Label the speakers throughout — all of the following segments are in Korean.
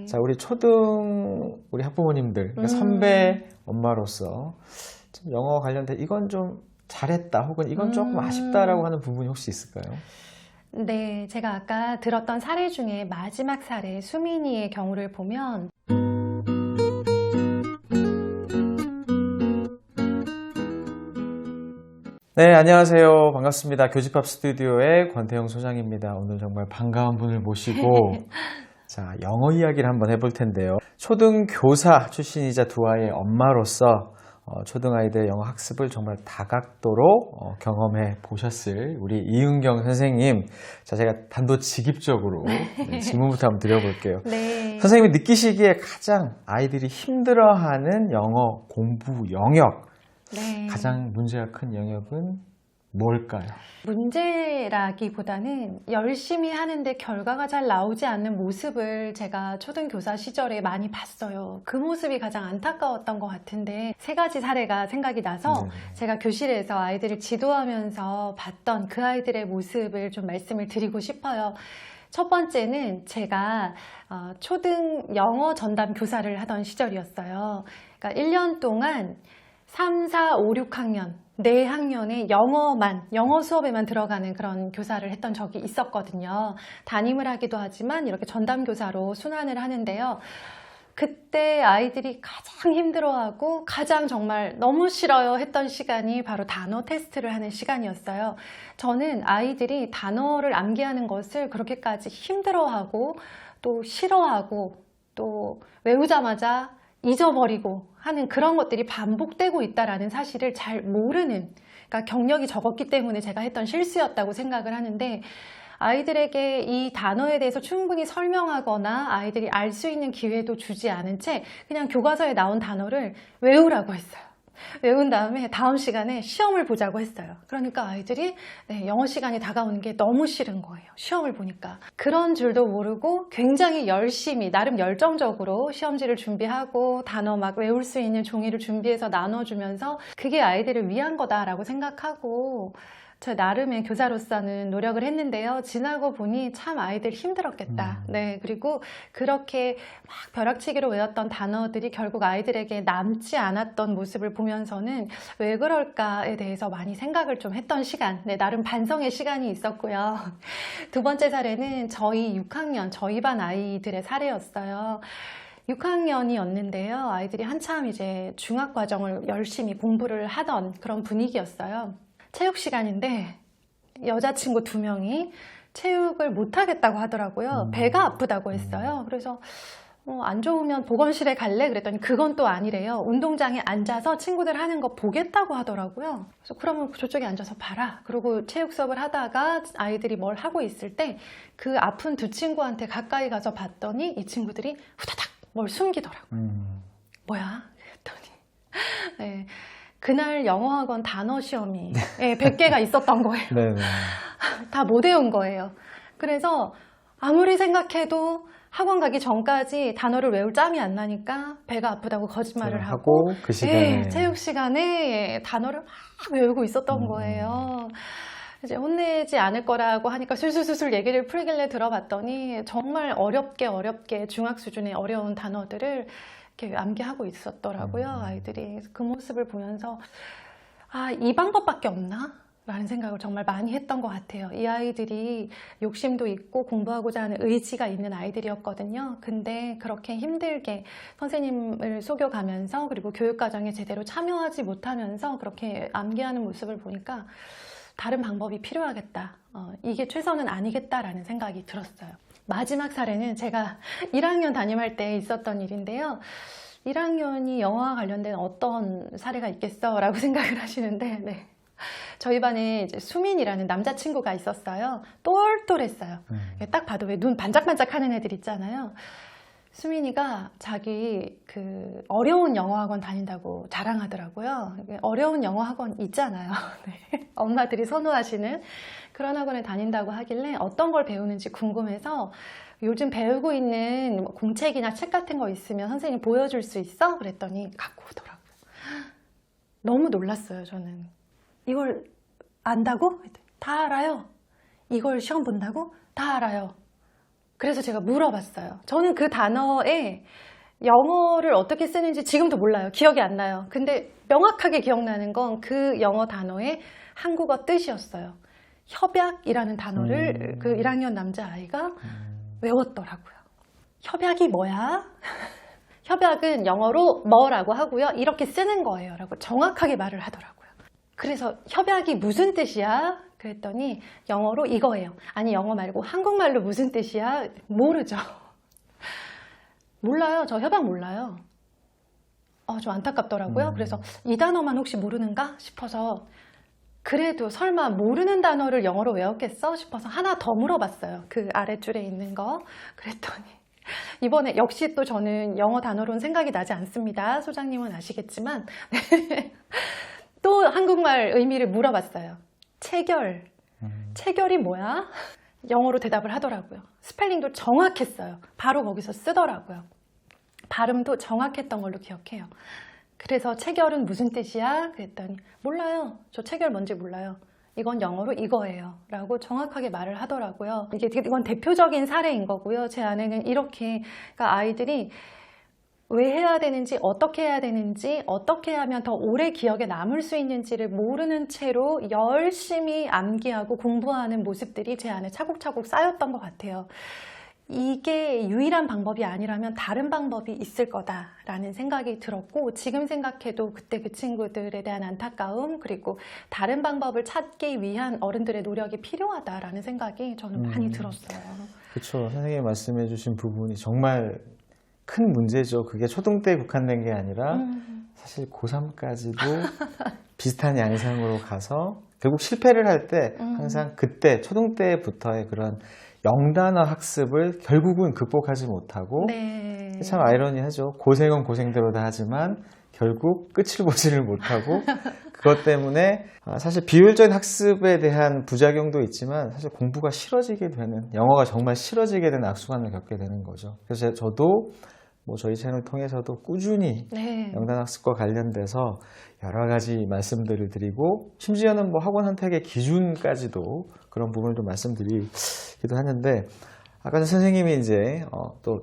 Speaker 1: 자, 우리 초등 우리 학부모님들, 그러니까 선배 엄마로서 좀 영어 관련된 이건 좀 잘했다 혹은 이건 조금 아쉽다라고 하는 부분이 혹시 있을까요?
Speaker 2: 네, 제가 아까 들었던 사례 중에 마지막 사례, 수민이의 경우를 보면
Speaker 1: 네, 안녕하세요. 반갑습니다. 교집합 스튜디오의 권태영 소장입니다. 오늘 정말 반가운 분을 모시고 자, 영어 이야기를 한번 해볼 텐데요. 초등교사 출신이자 두 아이의 엄마로서 초등아이들 영어 학습을 정말 다각도로 경험해 보셨을 우리 이은경 선생님. 자, 제가 단도직입적으로 질문부터 한번 드려볼게요.
Speaker 2: 네.
Speaker 1: 선생님이 느끼시기에 가장 아이들이 힘들어하는 영어 공부 영역,
Speaker 2: 네.
Speaker 1: 가장 문제가 큰 영역은 뭘까요?
Speaker 2: 문제라기보다는 열심히 하는데 결과가 잘 나오지 않는 모습을 제가 초등교사 시절에 많이 봤어요. 그 모습이 가장 안타까웠던 것 같은데 세 가지 사례가 생각이 나서 제가 교실에서 아이들을 지도하면서 봤던 그 아이들의 모습을 좀 말씀을 드리고 싶어요. 첫 번째는 제가 초등 영어 전담 교사를 하던 시절이었어요. 그러니까 1년 동안 3, 4, 5, 6학년, 4학년에 영어 수업에만 들어가는 그런 교사를 했던 적이 있었거든요. 담임을 하기도 하지만 이렇게 전담 교사로 순환을 하는데요. 그때 아이들이 가장 힘들어하고 가장 정말 너무 싫어요 했던 시간이 바로 단어 테스트를 하는 시간이었어요. 저는 아이들이 단어를 암기하는 것을 그렇게까지 힘들어하고 또 싫어하고 또 외우자마자 잊어버리고 하는 그런 것들이 반복되고 있다는 사실을 잘 모르는, 그러니까 경력이 적었기 때문에 제가 했던 실수였다고 생각을 하는데, 아이들에게 이 단어에 대해서 충분히 설명하거나 아이들이 알 수 있는 기회도 주지 않은 채 그냥 교과서에 나온 단어를 외우라고 했어요. 외운 다음에 다음 시간에 시험을 보자고 했어요. 그러니까 아이들이 영어 시간이 다가오는 게 너무 싫은 거예요. 시험을 보니까. 그런 줄도 모르고 굉장히 열심히 나름 열정적으로 시험지를 준비하고 단어 막 외울 수 있는 종이를 준비해서 나눠주면서 그게 아이들을 위한 거다라고 생각하고 저 나름의 교사로서는 노력을 했는데요. 지나고 보니 참 아이들 힘들었겠다. 네, 그리고 그렇게 막 벼락치기로 외웠던 단어들이 결국 아이들에게 남지 않았던 모습을 보면서는 왜 그럴까에 대해서 많이 생각을 좀 했던 시간, 네, 나름 반성의 시간이 있었고요. 두 번째 사례는 저희 6학년, 저희 반 아이들의 사례였어요. 6학년이었는데요. 아이들이 한참 이제 중학과정을 열심히 공부를 하던 그런 분위기였어요. 체육 시간인데 여자친구 2명이 체육을 못하겠다고 하더라고요. 배가 아프다고 했어요. 그래서 안 좋으면 보건실에 갈래? 그랬더니 그건 또 아니래요. 운동장에 앉아서 친구들 하는 거 보겠다고 하더라고요. 그래서 그러면 저쪽에 앉아서 봐라. 그리고 체육 수업을 하다가 아이들이 뭘 하고 있을 때 그 아픈 두 친구한테 가까이 가서 봤더니 이 친구들이 후다닥 뭘 숨기더라고요. 뭐야? 그랬더니 네. 그날 영어학원 단어 시험이 100개가 있었던 거예요.
Speaker 1: 네네.
Speaker 2: 다 못 외운 거예요. 그래서 아무리 생각해도 학원 가기 전까지 단어를 외울 짬이 안 나니까 배가 아프다고 거짓말을 하고
Speaker 1: 그 시간에
Speaker 2: 체육 시간에 단어를 막 외우고 있었던 거예요. 이제 혼내지 않을 거라고 하니까 술술술술 얘기를 풀길래 들어봤더니 정말 어렵게 중학 수준의 어려운 단어들을 이렇게 암기하고 있었더라고요. 아이들이. 그 모습을 보면서 이 방법밖에 없나? 라는 생각을 정말 많이 했던 것 같아요. 이 아이들이 욕심도 있고 공부하고자 하는 의지가 있는 아이들이었거든요. 근데 그렇게 힘들게 선생님을 속여가면서 그리고 교육과정에 제대로 참여하지 못하면서 그렇게 암기하는 모습을 보니까 다른 방법이 필요하겠다. 이게 최선은 아니겠다라는 생각이 들었어요. 마지막 사례는 제가 1학년 담임할 때 있었던 일인데요. 1학년이 영어와 관련된 어떤 사례가 있겠어? 라고 생각을 하시는데, 네. 저희 반에 이제 수민이라는 남자친구가 있었어요. 똘똘했어요. 딱 봐도 왜 눈 반짝반짝 하는 애들 있잖아요. 수민이가 자기 그 어려운 영어 학원 다닌다고 자랑하더라고요. 어려운 영어 학원 있잖아요. 네. 엄마들이 선호하시는 그런 학원에 다닌다고 하길래 어떤 걸 배우는지 궁금해서 요즘 배우고 있는 공책이나 책 같은 거 있으면 선생님 보여줄 수 있어? 그랬더니 갖고 오더라고요. 너무 놀랐어요, 저는. 이걸 안다고? 다 알아요. 이걸 시험 본다고? 다 알아요. 그래서 제가 물어봤어요. 저는 그 단어에 영어를 어떻게 쓰는지 지금도 몰라요. 기억이 안 나요. 근데 명확하게 기억나는 건 그 영어 단어의 한국어 뜻이었어요. 협약이라는 단어를 그 1학년 남자아이가 외웠더라고요. 협약이 뭐야? 협약은 영어로 뭐라고 하고요. 이렇게 쓰는 거예요. 라고 정확하게 말을 하더라고요. 그래서 협약이 무슨 뜻이야? 그랬더니 영어로 이거예요. 아니 영어 말고 한국말로 무슨 뜻이야? 모르죠. 몰라요. 저 협약 몰라요. 좀 안타깝더라고요. 그래서 이 단어만 혹시 모르는가 싶어서 그래도 설마 모르는 단어를 영어로 외웠겠어 싶어서 하나 더 물어봤어요. 그 아랫줄에 있는 거. 그랬더니 이번에 역시 또 저는 영어 단어로는 생각이 나지 않습니다. 소장님은 아시겠지만 또 한국말 의미를 물어봤어요. 체결. 체결이 뭐야? 영어로 대답을 하더라고요. 스펠링도 정확했어요. 바로 거기서 쓰더라고요. 발음도 정확했던 걸로 기억해요. 그래서 체결은 무슨 뜻이야? 그랬더니 몰라요. 저 체결 뭔지 몰라요. 이건 영어로 이거예요. 라고 정확하게 말을 하더라고요. 이건 대표적인 사례인 거고요. 제 아내는 이렇게 그러니까 아이들이 왜 해야 되는지, 어떻게 해야 되는지, 어떻게 하면 더 오래 기억에 남을 수 있는지를 모르는 채로 열심히 암기하고 공부하는 모습들이 제 안에 차곡차곡 쌓였던 것 같아요. 이게 유일한 방법이 아니라면 다른 방법이 있을 거다라는 생각이 들었고 지금 생각해도 그때 그 친구들에 대한 안타까움 그리고 다른 방법을 찾기 위한 어른들의 노력이 필요하다라는 생각이 저는 많이 들었어요.
Speaker 1: 그렇죠. 선생님이 말씀해 주신 부분이 정말 큰 문제죠. 그게 초등 때에 국한된 게 아니라 사실 고3까지도 비슷한 양상으로 가서 결국 실패를 할 때 항상 그때 초등 때부터의 그런 영단어 학습을 결국은 극복하지 못하고
Speaker 2: 네.
Speaker 1: 참 아이러니하죠. 고생은 고생대로다 하지만 결국 끝을 보지를 못하고 그것 때문에 사실 비효율적인 학습에 대한 부작용도 있지만 사실 공부가 싫어지게 되는 영어가 정말 싫어지게 되는 악순환을 겪게 되는 거죠. 그래서 저도 뭐 저희 채널을 통해서도 꾸준히
Speaker 2: 네.
Speaker 1: 영단학습과 관련돼서 여러 가지 말씀들을 드리고 심지어는 뭐 학원 선택의 기준까지도 그런 부분을 좀 말씀드리기도 하는데 아까 전 선생님이 이제 또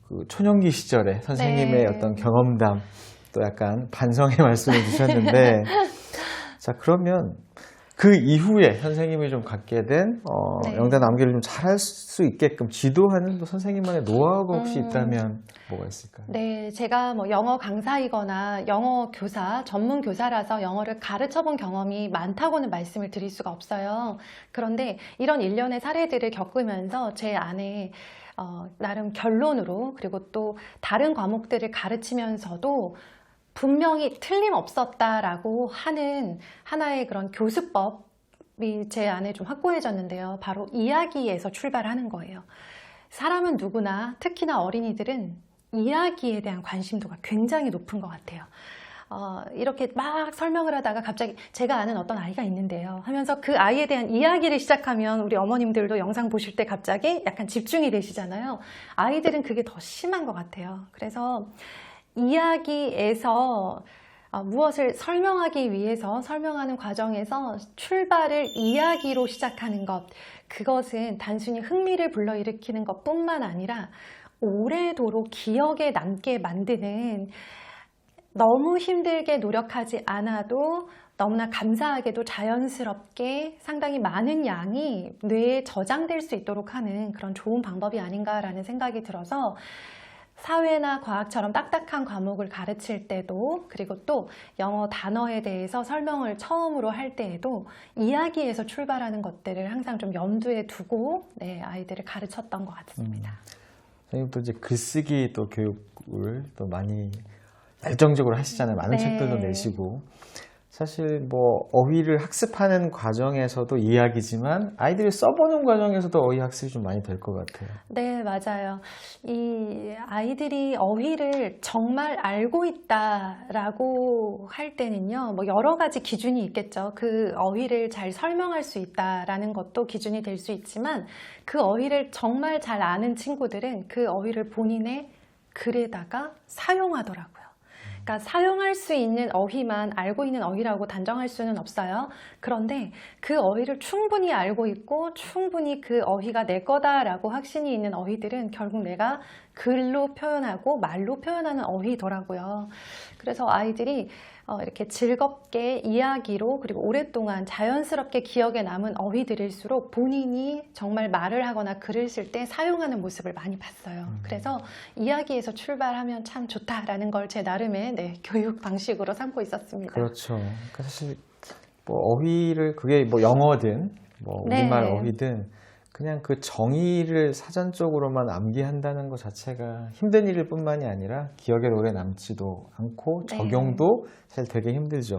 Speaker 1: 그 초년기 시절에 선생님의
Speaker 2: 네.
Speaker 1: 어떤 경험담 또 약간 반성의 말씀을 주셨는데 자 그러면 그 이후에 선생님이 좀 갖게 된
Speaker 2: 네.
Speaker 1: 영단 암기를 좀 잘할 수 있게끔 지도하는 또 선생님만의 노하우가 혹시 있다면 뭐가 있을까요?
Speaker 2: 네, 제가 뭐 영어 강사이거나 영어 교사, 전문 교사라서 영어를 가르쳐 본 경험이 많다고는 말씀을 드릴 수가 없어요. 그런데 이런 일련의 사례들을 겪으면서 제 안에 나름 결론으로 그리고 또 다른 과목들을 가르치면서도 분명히 틀림없었다라고 하는 하나의 그런 교수법이 제 안에 좀 확고해졌는데요. 바로 이야기에서 출발하는 거예요. 사람은 누구나 특히나 어린이들은 이야기에 대한 관심도가 굉장히 높은 것 같아요. 이렇게 막 설명을 하다가 갑자기 제가 아는 어떤 아이가 있는데요 하면서 그 아이에 대한 이야기를 시작하면 우리 어머님들도 영상 보실 때 갑자기 약간 집중이 되시잖아요. 아이들은 그게 더 심한 것 같아요. 그래서 이야기에서 무엇을 설명하기 위해서 설명하는 과정에서 출발을 이야기로 시작하는 것, 그것은 단순히 흥미를 불러일으키는 것뿐만 아니라 오래도록 기억에 남게 만드는 너무 힘들게 노력하지 않아도 너무나 감사하게도 자연스럽게 상당히 많은 양이 뇌에 저장될 수 있도록 하는 그런 좋은 방법이 아닌가라는 생각이 들어서 사회나 과학처럼 딱딱한 과목을 가르칠 때도 그리고 또 영어 단어에 대해서 설명을 처음으로 할 때에도 이야기에서 출발하는 것들을 항상 좀 염두에 두고 아이들을 가르쳤던 것 같습니다.
Speaker 1: 선생님 또 이제 글쓰기 또 교육을 또 많이 열정적으로 하시잖아요. 많은 책들도 내시고 사실 뭐 어휘를 학습하는 과정에서도 이야기지만 아이들이 써보는 과정에서도 어휘 학습이 좀 많이 될 것 같아요.
Speaker 2: 네, 맞아요. 이 아이들이 어휘를 정말 알고 있다라고 할 때는요, 뭐 여러 가지 기준이 있겠죠. 그 어휘를 잘 설명할 수 있다라는 것도 기준이 될 수 있지만 그 어휘를 정말 잘 아는 친구들은 그 어휘를 본인의 글에다가 사용하더라고요. 그러니까 사용할 수 있는 어휘만 알고 있는 어휘라고 단정할 수는 없어요. 그런데 그 어휘를 충분히 알고 있고 충분히 그 어휘가 내 거다라고 확신이 있는 어휘들은 결국 내가 글로 표현하고 말로 표현하는 어휘더라고요. 그래서 아이들이 이렇게 즐겁게 이야기로 그리고 오랫동안 자연스럽게 기억에 남은 어휘들일수록 본인이 정말 말을 하거나 글을 쓸 때 사용하는 모습을 많이 봤어요. 그래서 이야기에서 출발하면 참 좋다라는 걸 제 나름의 교육 방식으로 삼고 있었습니다.
Speaker 1: 그렇죠. 그러니까 사실 뭐 어휘를 그게 뭐 영어든 뭐 우리말 어휘든 그냥 그 정의를 사전적으로만 암기한다는 것 자체가 힘든 일일 뿐만이 아니라 기억에 오래 남지도 않고 적용도 사실 되게 힘들죠.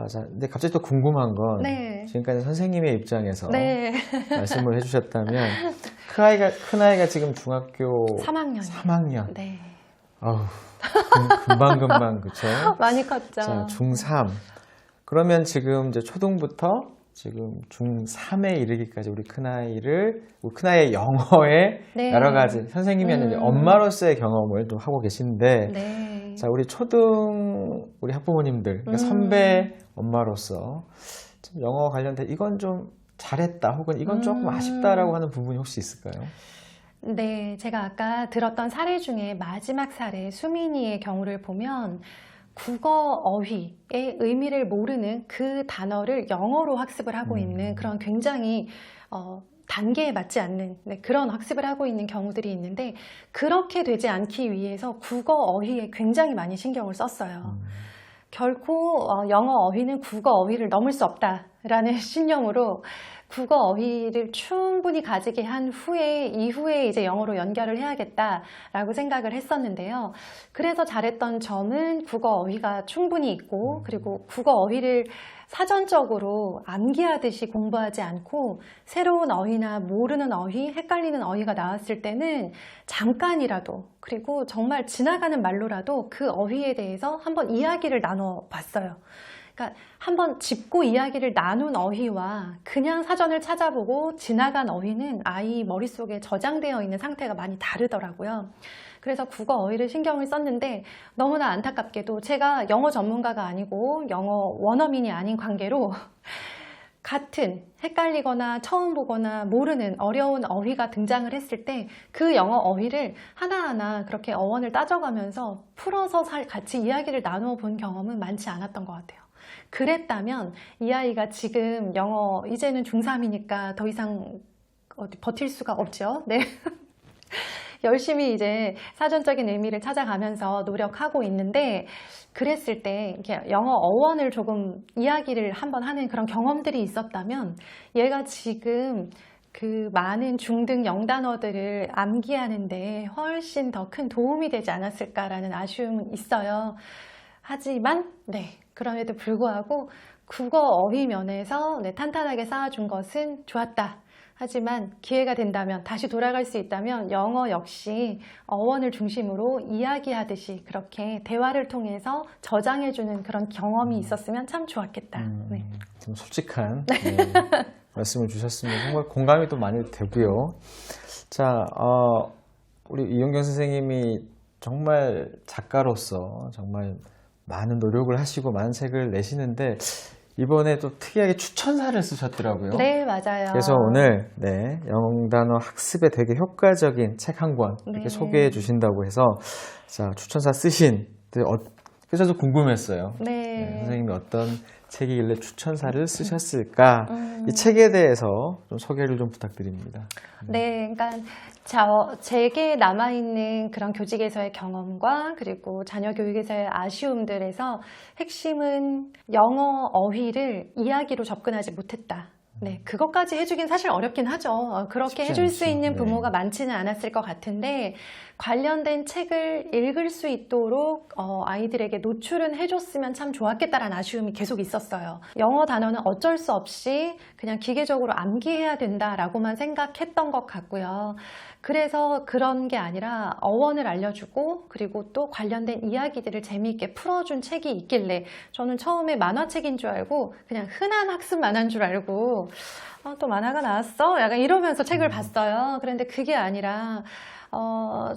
Speaker 1: 자, 근데 갑자기 또 궁금한 건 지금까지 선생님의 입장에서 말씀을 해주셨다면 큰아이가 지금 중학교 3학년.
Speaker 2: 네.
Speaker 1: 아우, 금방 그쵸?
Speaker 2: 많이 컸죠.
Speaker 1: 자, 중3. 그러면 지금 이제 초등부터 지금 중3에 이르기까지 우리 큰아이의 영어에 여러 가지 선생님이 아니라 엄마로서의 경험을 또 하고 계신데 자, 우리 학부모님들, 그러니까 선배 엄마로서 좀 영어 관련된 이건 좀 잘했다 혹은 이건 조금 아쉽다라고 하는 부분이 혹시 있을까요?
Speaker 2: 네, 제가 아까 들었던 사례 중에 마지막 사례 수민이의 경우를 보면 국어 어휘의 의미를 모르는 그 단어를 영어로 학습을 하고 있는 그런 굉장히 단계에 맞지 않는 그런 학습을 하고 있는 경우들이 있는데 그렇게 되지 않기 위해서 국어 어휘에 굉장히 많이 신경을 썼어요. 결코 영어 어휘는 국어 어휘를 넘을 수 없다라는 신념으로 국어 어휘를 충분히 가지게 한 이후에 이제 영어로 연결을 해야겠다라고 생각을 했었는데요. 그래서 잘했던 점은 국어 어휘가 충분히 있고 그리고 국어 어휘를 사전적으로 암기하듯이 공부하지 않고 새로운 어휘나 모르는 어휘, 헷갈리는 어휘가 나왔을 때는 잠깐이라도 그리고 정말 지나가는 말로라도 그 어휘에 대해서 한번 이야기를 나눠봤어요. 그러니까 한번 짚고 이야기를 나눈 어휘와 그냥 사전을 찾아보고 지나간 어휘는 아이 머릿속에 저장되어 있는 상태가 많이 다르더라고요. 그래서 국어 어휘를 신경을 썼는데 너무나 안타깝게도 제가 영어 전문가가 아니고 영어 원어민이 아닌 관계로 같은 het갈리거나 처음 보거나 모르는 어려운 어휘가 등장을 했을 때 그 영어 어휘를 하나하나 그렇게 어원을 따져가면서 풀어서 같이 이야기를 나누어 본 경험은 많지 않았던 것 같아요. 그랬다면 이 아이가 지금 영어 이제는 중3이니까 더 이상 버틸 수가 없죠. 네. 열심히 이제 사전적인 의미를 찾아가면서 노력하고 있는데 그랬을 때 이렇게 영어 어원을 조금 이야기를 한번 하는 그런 경험들이 있었다면 얘가 지금 그 많은 중등 영단어들을 암기하는데 훨씬 더 큰 도움이 되지 않았을까라는 아쉬움은 있어요. 하지만 그럼에도 불구하고 국어 어휘 면에서 탄탄하게 쌓아준 것은 좋았다. 하지만 기회가 된다면 다시 돌아갈 수 있다면 영어 역시 어원을 중심으로 이야기하듯이 그렇게 대화를 통해서 저장해주는 그런 경험이 있었으면 참 좋았겠다.
Speaker 1: 좀 솔직한 말씀을 주셨습니다. 정말 공감이 또 많이 되고요. 자, 우리 이용경 선생님이 정말 작가로서 정말 많은 노력을 하시고 많은 책을 내시는데 이번에 또 특이하게 추천사를 쓰셨더라고요.
Speaker 2: 네, 맞아요.
Speaker 1: 그래서 오늘 영단어 학습에 되게 효과적인 책 한 권 이렇게 소개해 주신다고 해서 자, 추천사 쓰신 그래서 좀 궁금했어요. 선생님이 어떤 책이길래 추천사를 쓰셨을까? 이 책에 대해서 좀 소개를 좀 부탁드립니다.
Speaker 2: 네, 그러니까 제게 남아있는 그런 교직에서의 경험과 그리고 자녀 교육에서의 아쉬움들에서 핵심은 영어 어휘를 이야기로 접근하지 못했다. 그것까지 해주긴 사실 어렵긴 하죠. 그렇게 해줄 수 있는 부모가 많지는 않았을 것 같은데 관련된 책을 읽을 수 있도록 아이들에게 노출은 해줬으면 참 좋았겠다라는 아쉬움이 계속 있었어요. 영어 단어는 어쩔 수 없이 그냥 기계적으로 암기해야 된다라고만 생각했던 것 같고요. 그래서 그런 게 아니라 어원을 알려주고 그리고 또 관련된 이야기들을 재미있게 풀어준 책이 있길래 저는 처음에 만화책인 줄 알고 그냥 흔한 학습 만화인 줄 알고 또 만화가 나왔어? 약간 이러면서 책을 봤어요. 그런데 그게 아니라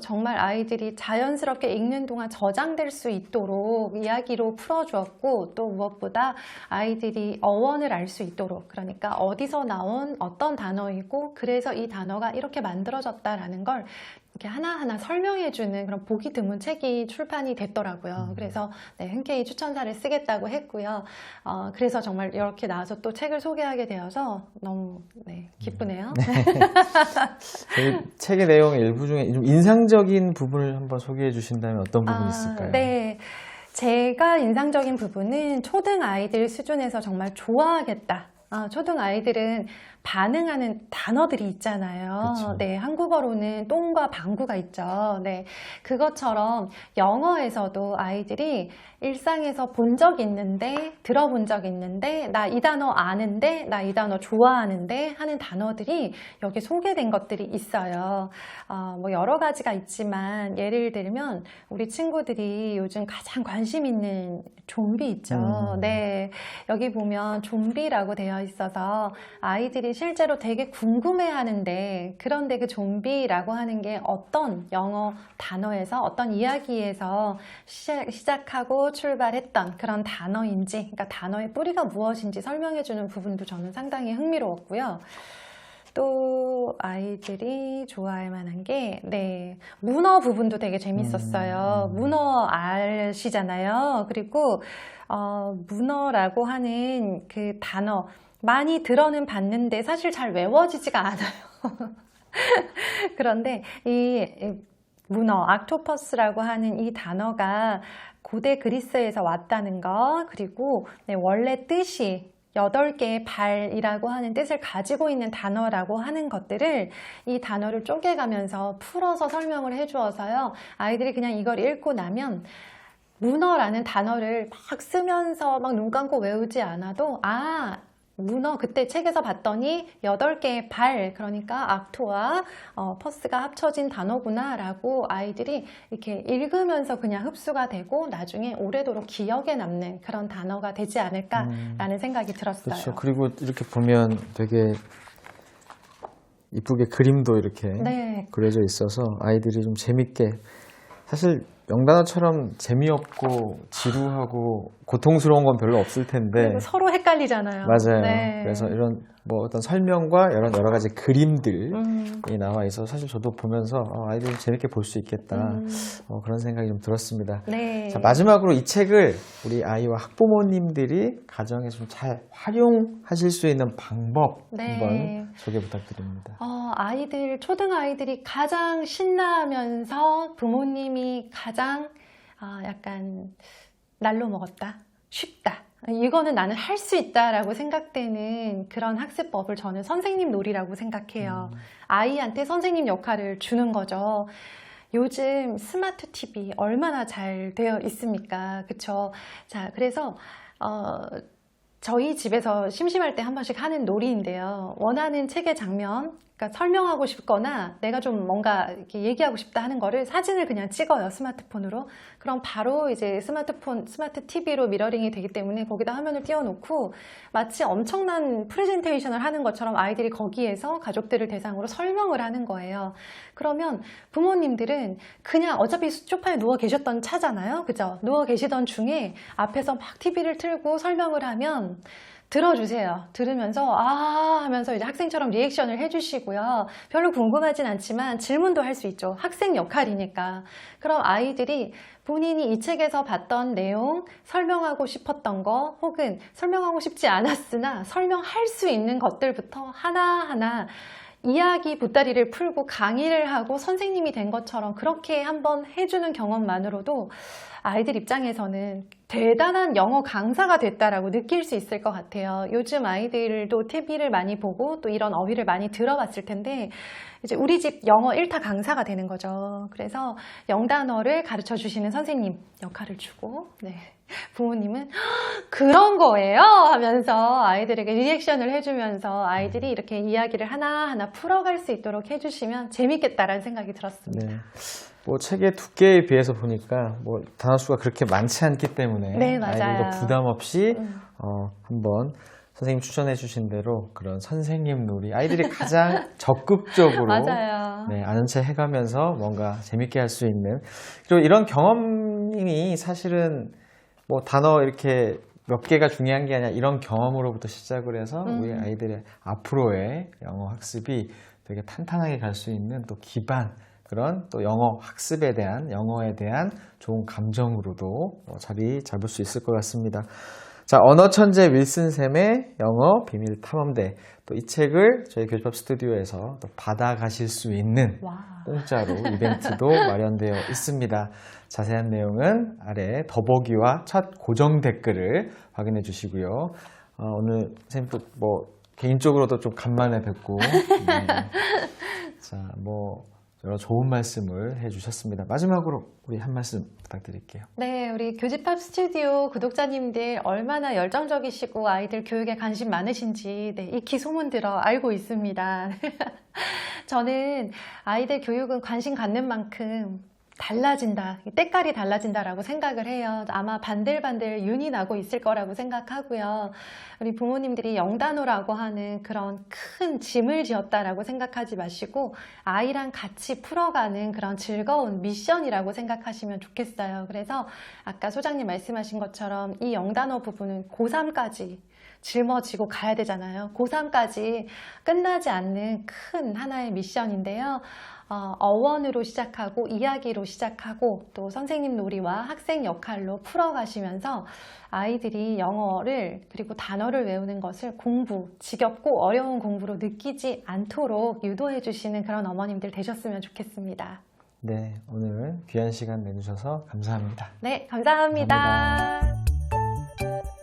Speaker 2: 정말 아이들이 자연스럽게 읽는 동안 저장될 수 있도록 이야기로 풀어주었고, 또 무엇보다 아이들이 어원을 알 수 있도록, 그러니까 어디서 나온 어떤 단어이고 그래서 이 단어가 이렇게 만들어졌다라는 걸 이렇게 하나하나 설명해주는 그런 보기 드문 책이 출판이 됐더라고요. 그래서 네, 흔쾌히 추천사를 쓰겠다고 했고요. 그래서 정말 이렇게 나와서 또 책을 소개하게 되어서 너무 네, 기쁘네요.
Speaker 1: 저희 책의 내용 일부 중에 좀 인상적인 부분을 한번 소개해 주신다면 어떤 부분이 있을까요?
Speaker 2: 네. 제가 인상적인 부분은 초등 아이들 수준에서 정말 좋아하겠다. 초등 아이들은 반응하는 단어들이 있잖아요.
Speaker 1: 그쵸.
Speaker 2: 네, 한국어로는 똥과 방구가 있죠. 네, 그것처럼 영어에서도 아이들이 일상에서 본 적 있는데, 들어본 적 있는데, 나 이 단어 아는데, 나 이 단어 좋아하는데 하는 단어들이 여기 소개된 것들이 있어요. 뭐 여러 가지가 있지만 예를 들면 우리 친구들이 요즘 가장 관심 있는 좀비 있죠. 네, 여기 보면 좀비라고 되어 있어서 아이들이 실제로 되게 궁금해하는데, 그런데 그 좀비라고 하는 게 어떤 영어 단어에서 어떤 이야기에서 시작하고 출발했던 그런 단어인지, 그러니까 단어의 뿌리가 무엇인지 설명해주는 부분도 저는 상당히 흥미로웠고요. 또 아이들이 좋아할 만한 게 네, 문어 부분도 되게 재밌었어요. 문어 아시잖아요. 그리고 문어라고 하는 그 단어 많이 들어는 봤는데 사실 잘 외워지지가 않아요. 그런데 이 문어, 옥토퍼스라고 하는 이 단어가 고대 그리스에서 왔다는 것, 그리고 네, 원래 뜻이 8개의 발이라고 하는 뜻을 가지고 있는 단어라고 하는 것들을 이 단어를 쪼개가면서 풀어서 설명을 해주어서요. 아이들이 그냥 이걸 읽고 나면 문어라는 단어를 막 쓰면서 막 눈 감고 외우지 않아도 문어 그때 책에서 봤더니 8개의 발, 그러니까 악토와 퍼스가 합쳐진 단어구나 라고 아이들이 이렇게 읽으면서 그냥 흡수가 되고 나중에 오래도록 기억에 남는 그런 단어가 되지 않을까라는 생각이 들었어요.
Speaker 1: 그렇죠. 그리고 이렇게 보면 되게 이쁘게 그림도 이렇게
Speaker 2: 네.
Speaker 1: 그려져 있어서 아이들이 좀 재밌게, 사실 영단어처럼 재미없고 지루하고 고통스러운 건 별로 없을 텐데
Speaker 2: 그리고 서로 헷갈리잖아요.
Speaker 1: 맞아요.
Speaker 2: 네.
Speaker 1: 그래서 이런 뭐 어떤 설명과 이런 여러 가지 그림들이 나와 있어서 사실 저도 보면서 아이들이 재밌게 볼 수 있겠다 그런 생각이 좀 들었습니다.
Speaker 2: 네.
Speaker 1: 자, 마지막으로 이 책을 우리 아이와 학부모님들이 가정에서 좀 잘 활용하실 수 있는 방법
Speaker 2: 네.
Speaker 1: 한번 소개 부탁드립니다.
Speaker 2: 아이들, 초등 아이들이 가장 신나하면서 부모님이 가장 약간 날로 먹었다, 쉽다, 이거는 나는 할 수 있다라고 생각되는 그런 학습법을 저는 선생님 놀이라고 생각해요. 아이한테 선생님 역할을 주는 거죠. 요즘 스마트 TV 얼마나 잘 되어 있습니까? 그쵸? 자, 그래서 저희 집에서 심심할 때 한 번씩 하는 놀이인데요. 원하는 책의 장면, 그러니까 설명하고 싶거나 내가 좀 뭔가 이렇게 얘기하고 싶다 하는 거를 사진을 그냥 찍어요, 스마트폰으로. 그럼 바로 이제 스마트 TV로 미러링이 되기 때문에 거기다 화면을 띄워놓고 마치 엄청난 프레젠테이션을 하는 것처럼 아이들이 거기에서 가족들을 대상으로 설명을 하는 거예요. 그러면 부모님들은 그냥 어차피 소파에 누워 계셨던 차잖아요. 그죠? 누워 계시던 중에 앞에서 막 TV를 틀고 설명을 하면 들어주세요. 들으면서 하면서 이제 학생처럼 리액션을 해주시고요. 별로 궁금하진 않지만 질문도 할 수 있죠. 학생 역할이니까. 그럼 아이들이 본인이 이 책에서 봤던 내용, 설명하고 싶었던 거, 혹은 설명하고 싶지 않았으나 설명할 수 있는 것들부터 하나하나 이야기 보따리를 풀고 강의를 하고 선생님이 된 것처럼 그렇게 한번 해주는 경험만으로도 아이들 입장에서는 대단한 영어 강사가 됐다라고 느낄 수 있을 것 같아요. 요즘 아이들도 TV를 많이 보고 또 이런 어휘를 많이 들어봤을 텐데 이제 우리 집 영어 1타 강사가 되는 거죠. 그래서 영단어를 가르쳐 주시는 선생님 역할을 주고, 네. 부모님은 그런 거예요 하면서 아이들에게 리액션을 해주면서 아이들이 이렇게 이야기를 하나하나 풀어갈 수 있도록 해주시면 재밌겠다라는 생각이 들었습니다.
Speaker 1: 네. 뭐 책의 두께에 비해서 보니까 뭐 단어 수가 그렇게 많지 않기 때문에
Speaker 2: 네, 맞아요.
Speaker 1: 아이들도 부담 없이 한번 선생님 추천해 주신 대로 그런 선생님 놀이, 아이들이 가장 적극적으로
Speaker 2: 맞아요.
Speaker 1: 네, 아는 체 해가면서 뭔가 재밌게 할 수 있는. 그리고 이런 경험이 사실은 뭐 단어 이렇게 몇 개가 중요한 게 아니라 이런 경험으로부터 시작을 해서 우리 아이들의 앞으로의 영어 학습이 되게 탄탄하게 갈 수 있는 또 기반, 그런 또 영어 학습에 대한, 영어에 대한 좋은 감정으로도 자리 잡을 수 있을 것 같습니다. 자, 언어 천재 윌슨 쌤의 영어 비밀 탐험대. 또 이 책을 저희 교집합 스튜디오에서 또 받아가실 수 있는
Speaker 2: 와.
Speaker 1: 공짜로 이벤트도 마련되어 있습니다. 자세한 내용은 아래 더보기와 첫 고정 댓글을 확인해 주시고요. 오늘 선생님 또 뭐 개인적으로도 좀 간만에 뵙고 네. 자, 뭐 여러 좋은 말씀을 해주셨습니다. 마지막으로 우리 한 말씀 부탁드릴게요.
Speaker 2: 네, 우리 교집합 스튜디오 구독자님들 얼마나 열정적이시고 아이들 교육에 관심 많으신지 네, 익히 소문 들어 알고 있습니다. 저는 아이들 교육은 관심 갖는 만큼 달라진다, 때깔이 달라진다라고 생각을 해요. 아마 반들반들 윤이 나고 있을 거라고 생각하고요. 우리 부모님들이 영단어라고 하는 그런 큰 짐을 지었다라고 생각하지 마시고 아이랑 같이 풀어가는 그런 즐거운 미션이라고 생각하시면 좋겠어요. 그래서 아까 소장님 말씀하신 것처럼 이 영단어 부분은 고3까지 짊어지고 가야 되잖아요. 고3까지 끝나지 않는 큰 하나의 미션인데요. 어원으로 시작하고 이야기로 시작하고 또 선생님 놀이와 학생 역할로 풀어가시면서 아이들이 영어를 그리고 단어를 외우는 것을 공부, 지겹고 어려운 공부로 느끼지 않도록 유도해 주시는 그런 어머님들 되셨으면 좋겠습니다.
Speaker 1: 네, 오늘 귀한 시간 내주셔서 감사합니다.
Speaker 2: 네, 감사합니다.
Speaker 1: 감사합니다.